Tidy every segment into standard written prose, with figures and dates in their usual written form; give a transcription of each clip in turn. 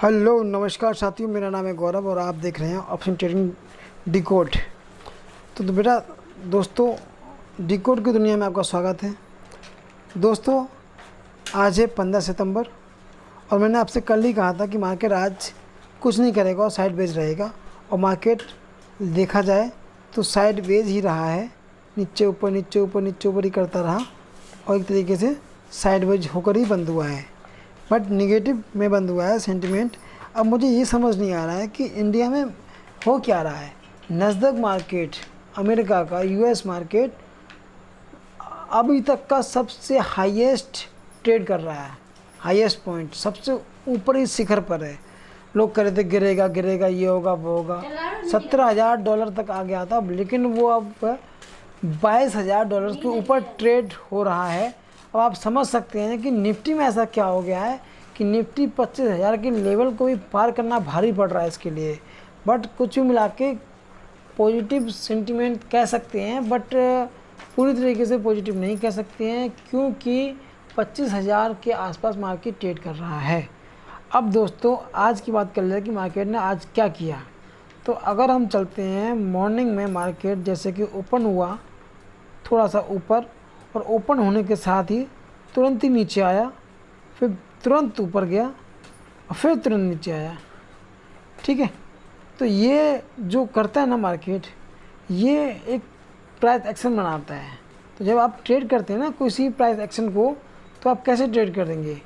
Hello नमस्कार साथियों, मेरा नाम है गौरव और आप देख रहे हैं ऑप्शन ट्रेडिंग डिकोड। तो बेटा दोस्तों, डिकोड की दुनिया में आपका स्वागत है। दोस्तों आज है 15 सितंबर और मैंने आपसे कल ही कहा था कि मार्केट आज कुछ नहीं करेगा और साइड वेज रहेगा। और मार्केट देखा जाए तो साइड वेज ही रहा है, नीचे ऊपर नीचे ऊपर नीचे ऊपर ही करता रहा और एक तरीके से साइड वेज होकर ही बंद हुआ है, बट निगेटिव में बंद हुआ है सेंटिमेंट। अब मुझे ये समझ नहीं आ रहा है कि इंडिया में हो क्या रहा है। नस्दक मार्केट, अमेरिका का यूएस मार्केट अभी तक का सबसे हाईएस्ट ट्रेड कर रहा है, हाईएस्ट पॉइंट सबसे ऊपरी शिखर पर है। लोग कह रहे थे गिरेगा गिरेगा, ये होगा वो होगा। $17,000 तक आ गया था, लेकिन वो अब $22,000 के ऊपर ट्रेड हो रहा है। अब आप समझ सकते हैं कि निफ्टी में ऐसा क्या हो गया है कि निफ्टी 25,000 के लेवल को भी पार करना भारी पड़ रहा है इसके लिए। बट कुछ भी मिला के पॉजिटिव सेंटिमेंट कह सकते हैं, बट पूरी तरीके से पॉजिटिव नहीं कह सकते हैं, क्योंकि 25,000 के आसपास मार्केट ट्रेड कर रहा है। अब दोस्तों आज की बात कर ले कि मार्केट ने आज क्या किया। तो अगर हम चलते हैं मॉर्निंग में, मार्केट जैसे कि ओपन हुआ थोड़ा सा ऊपर और ओपन होने के साथ ही तुरंत ही नीचे आया, फिर तुरंत ऊपर गया और फिर तुरंत नीचे आया। ठीक है, तो ये जो करता है ना मार्केट, ये एक प्राइस एक्शन बनाता है। तो जब आप ट्रेड करते हैं ना किसी प्राइस एक्शन को, तो आप कैसे ट्रेड करेंगे?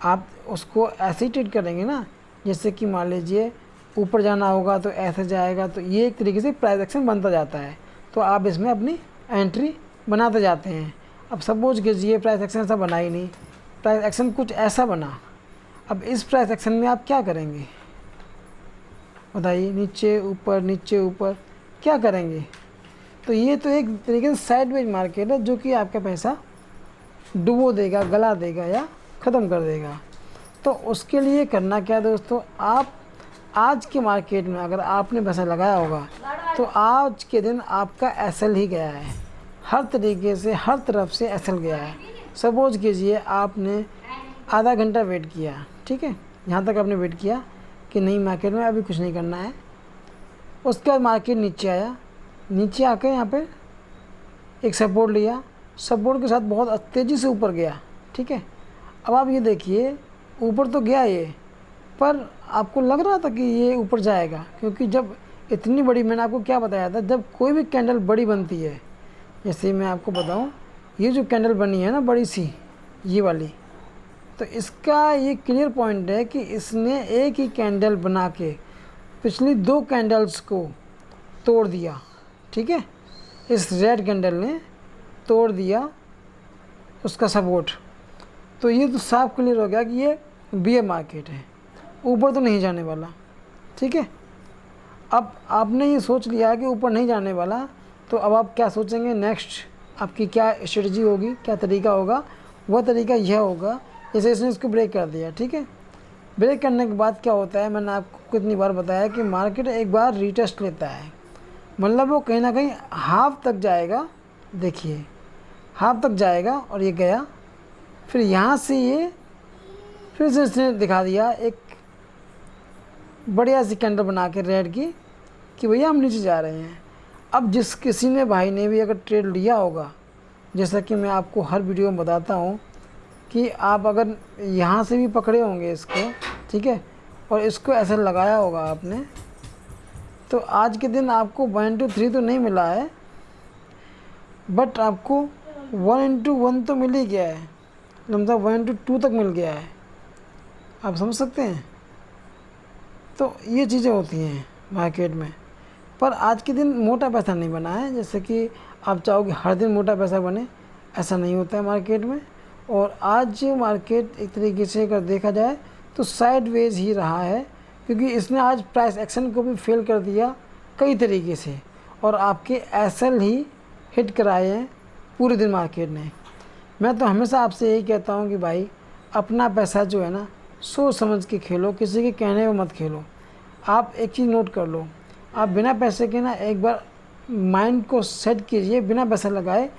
आप उसको ऐसे ही ट्रेड करेंगे ना, जैसे कि मान लीजिए ऊपर जाना होगा तो ऐसे जाएगा, तो ये एक तरीके से प्राइस एक्शन बनता जाता है। तो आप इसमें अपनी एंट्री बनाते जाते हैं। अब सपोज कीजिए प्राइस एक्शन ऐसा बना ही नहीं, प्राइस एक्शन कुछ ऐसा बना। अब इस प्राइस एक्शन में आप क्या करेंगे बताइए? नीचे ऊपर क्या करेंगे? तो ये तो एक तरीके से साइडवेज मार्केट है, जो कि आपका पैसा डुबो देगा, गला देगा या ख़त्म कर देगा। तो उसके लिए करना क्या दोस्तों, आप आज के मार्केट में अगर आपने पैसा लगाया होगा तो आज के दिन आपका एसएल ही गया है, हर तरीके से हर तरफ से एसएल गया है। सपोज कीजिए आपने आधा घंटा वेट किया, ठीक है, यहाँ तक आपने वेट किया कि नहीं मार्केट में अभी कुछ नहीं करना है। उसके बाद मार्केट नीचे आया, नीचे आकर यहाँ पे एक सपोर्ट लिया, सपोर्ट के साथ बहुत तेज़ी से ऊपर गया। ठीक है, अब आप ये देखिए ऊपर तो गया ये, पर आपको लग रहा था कि ये ऊपर जाएगा, क्योंकि जब इतनी बड़ी, मैंने आपको क्या बताया था, जब कोई भी कैंडल बड़ी बनती है, जैसे मैं आपको बताऊं, ये जो कैंडल बनी है ना बड़ी सी, ये वाली, तो इसका ये क्लियर पॉइंट है कि इसने एक ही कैंडल बना के पिछली 2 कैंडल्स को तोड़ दिया। ठीक है, इस रेड कैंडल ने तोड़ दिया उसका सपोर्ट। तो ये तो साफ क्लियर हो गया कि ये बियर मार्केट है, ऊपर तो नहीं जाने वाला। ठीक है, अब आपने ये सोच लिया है कि ऊपर नहीं जाने वाला, तो अब आप क्या सोचेंगे? नेक्स्ट आपकी क्या स्ट्रेटजी होगी, क्या तरीका होगा? वह तरीका यह होगा, जैसे इसने इसको ब्रेक कर दिया। ठीक है, ब्रेक करने के बाद क्या होता है, मैंने आपको कितनी बार बताया कि मार्केट एक बार रीटेस्ट लेता है, मतलब वो कहीं ना कहीं हाफ तक जाएगा। देखिए हाफ तक जाएगा और ये गया, फिर यहाँ से ये फिर से इसने दिखा दिया एक बढ़िया सी कैंडल बना के रेड की कि भैया हम नीचे जा रहे हैं। अब जिस किसी ने भाई ने भी अगर ट्रेड लिया होगा, जैसा कि मैं आपको हर वीडियो में बताता हूँ कि आप अगर यहाँ से भी पकड़े होंगे इसको, ठीक है, और इसको ऐसे लगाया होगा आपने, तो आज के दिन आपको 1 to 3 तो नहीं मिला है, बट आपको 1 into 1 तो मिल ही गया है, मतलब 1 to 2 तक मिल गया है। आप समझ सकते हैं? तो ये चीज़ें होती हैं मार्केट में। पर आज के दिन मोटा पैसा नहीं बना है, जैसे कि आप चाहोगे हर दिन मोटा पैसा बने, ऐसा नहीं होता है मार्केट में। और आज मार्केट एक तरीके से अगर देखा जाए तो साइडवेज ही रहा है, क्योंकि इसने आज प्राइस एक्शन को भी फेल कर दिया कई तरीके से, और आपके एसएल ही हिट कराए हैं पूरे दिन मार्केट ने। मैं तो हमेशा आपसे यही कहता हूँ कि भाई अपना पैसा जो है ना सोच समझ के खेलो, किसी के कहने में मत खेलो। आप एक चीज़ नोट कर लो, आप बिना पैसे के ना एक बार माइंड को सेट कीजिए बिना पैसा लगाए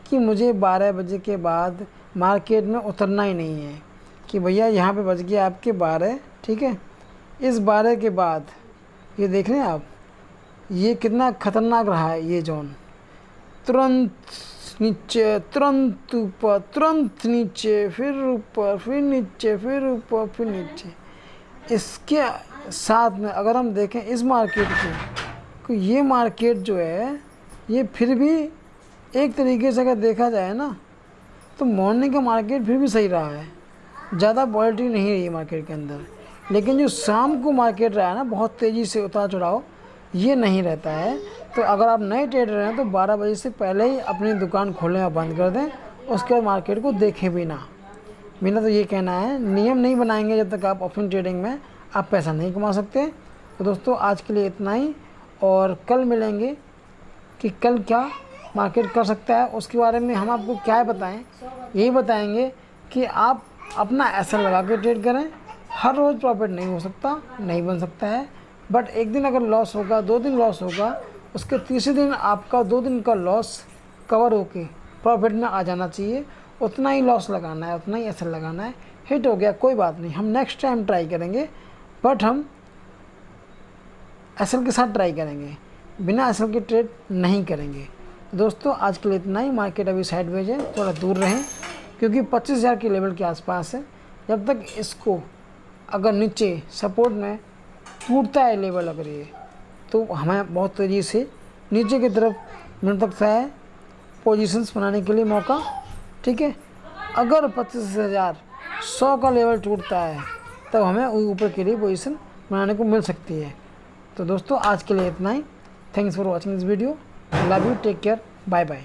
कि मुझे 12 बजे के बाद मार्केट में उतरना ही नहीं है, कि भैया यहाँ पे बज गया आपके 12, ठीक है, इस बारे के बाद ये देख रहे हैं आप, ये कितना खतरनाक रहा है ये जोन। तुरंत नीचे, तुरंत ऊपर, तुरंत नीचे, फिर ऊपर, फिर नीचे, फिर ऊपर, फिर नीचे। इसके साथ में अगर हम देखें इस मार्केट को, तो ये मार्केट जो है ये फिर भी एक तरीके से अगर देखा जाए ना, तो मॉर्निंग का मार्केट फिर भी सही रहा है, ज़्यादा वॉलेटिलिटी नहीं रही है मार्केट के अंदर। लेकिन जो शाम को मार्केट रहा है ना, बहुत तेज़ी से उतार चढ़ाव, ये नहीं रहता है। तो अगर आप नए ट्रेडर हैं तो 12 बजे से पहले ही अपनी दुकान खोलें और बंद कर दें, उसके बाद मार्केट को देखें भी ना। मेरा तो ये कहना है, नियम नहीं बनाएंगे जब तक आप ऑप्शन ट्रेडिंग में आप पैसा नहीं कमा सकते। तो दोस्तों आज के लिए इतना ही, और कल मिलेंगे कि कल क्या मार्केट कर सकता है, उसके बारे में हम आपको क्या बताएं। यही बताएंगे कि आप अपना एसएल लगा के ट्रेड करें। हर रोज़ प्रॉफिट नहीं हो सकता, नहीं बन सकता है, बट एक दिन अगर लॉस होगा, 2 दिन लॉस होगा, उसके तीसरे दिन आपका 2 दिन का लॉस कवर होके प्रॉफिट में आ जाना चाहिए। उतना ही लॉस लगाना है, उतना ही एसएल लगाना है। हिट हो गया कोई बात नहीं, हम नेक्स्ट टाइम ट्राई करेंगे, बट हम एसएल के साथ ट्राई करेंगे, बिना एसएल के ट्रेड नहीं करेंगे। दोस्तों आज के लिए इतना ही। मार्केट अभी साइडवेज है, थोड़ा दूर रहें क्योंकि 25,000 के लेवल के आसपास है। जब तक इसको अगर नीचे सपोर्ट में टूटता है लेवल अगर ये, तो हमें बहुत तेज़ी से नीचे की तरफ मिल सकता है पोजीशंस बनाने के लिए मौका। ठीक है, अगर 25,100 का लेवल टूटता है तब हमें ऊपर के लिए पोजीशन बनाने को मिल सकती है। तो दोस्तों आज के लिए इतना ही। Thanks for watching this video. Love you, take care, bye bye.